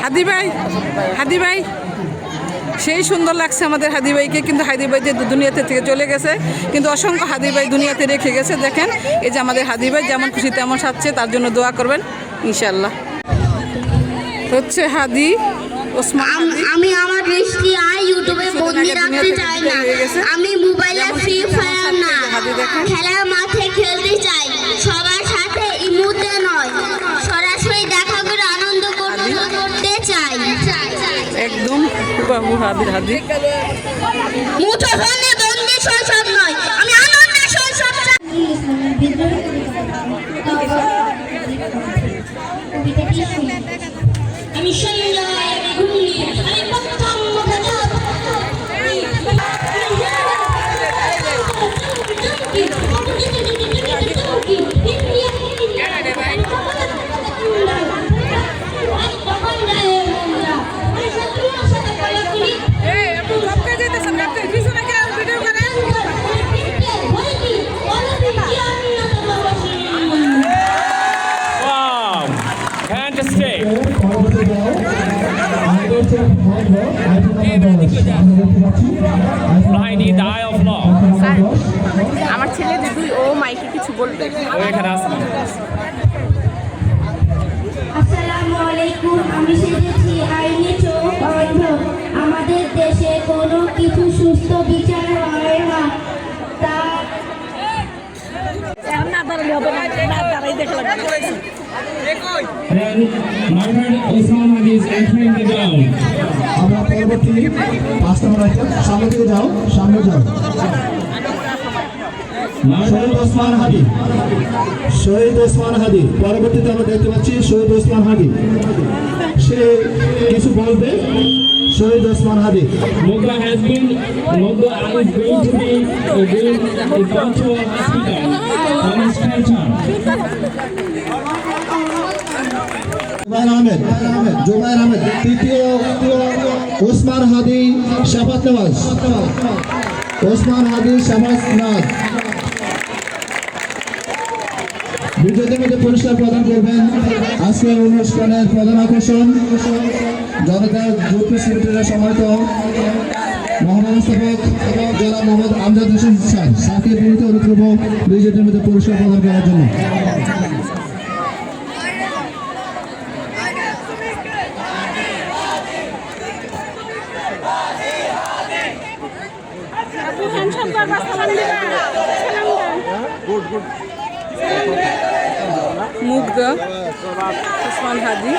হাদি ভাই, হাদি ভাই, সেই সুন্দর লাগছে আমাদের হাদি ভাইকে। কিন্তু হাদি ভাই যে দুনিয়াতে থেকে চলে গেছে, কিন্তু অসংখ্য হাদি ভাই দুনিয়াতে রেখে গেছে। দেখেন এই যে আমাদের হাদি ভাই যেমন খুশি তেমন সাজছে, তার জন্য দোয়া করবেন ইনশাল্লাহ। হচ্ছে হাদি ওসমান। আমি আমার দৃষ্টি আর ইউটিউবে বন্দি রাখতে চাই না। আমি মোবাইলে ফ্রি ফায়ার না, খেলার মাঠে খেলতে চাই, সবার সাথে ইমোতে নয়, সরাসরি দেখা করে আনন্দ করতে চাই। একদম বাবু হাদি হাদি মুঠোফোনে বন্দি শৈশব নয়, আমি আনন্দের শৈশব চাই। আমি আমার ছেলে দিদি ও মাইকে কিছু বলবে। আসসালামু আলাইকুম। আমি সেজেছি আইনি চোখ অন্ধ। আমাদের দেশে কোনো কিছু সুস্থ বিচার হয় না। আমরা পরবর্তী 5 নম্বর আইটেম, সামনে দিকে যাও, সামনে যাও। শহীদ ওসমান হাদি, শহীদ ওসমান হাদি। পরবর্তীতে আমরা দেখতে পাচ্ছি শহীদ ওসমান হাদি, সে কিছু বলবে। শহীদ ওসমান হাদি। Moga has been, Moga is going to be gone to a hospital on his stretcher. Jubair Ahmed, Jubair Ahmed. তৃতীয় ওসমান হাদি শাবাত নওয়াজ, ওসমান হাদি শাবাত নওয়াজ। বিজয়ীদের মধ্যে পুরস্কার প্রদান করবেন আজকের অনুষ্ঠানের প্রধান আকর্ষণ জনতা গ্রুপ সেক্রেটারি সম্মানিত মহাব্যবস্থাপক জনাব মোহাম্মদ আমজাদ হোসেন স্যার। স্যারকে বিনীত অনুরোধ করব বিজয়ীদের মধ্যে পুরস্কার প্রদান করার জন্য। মুগ্ধ ওসমান হাদি।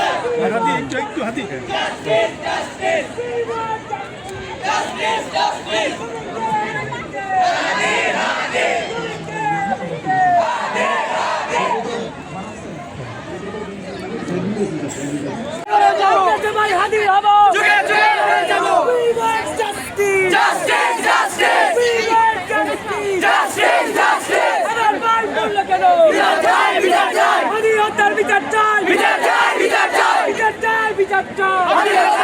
বিচার চাই, বিচার চাই, বিচার চাই, বিচার চাই, বিচার চাই।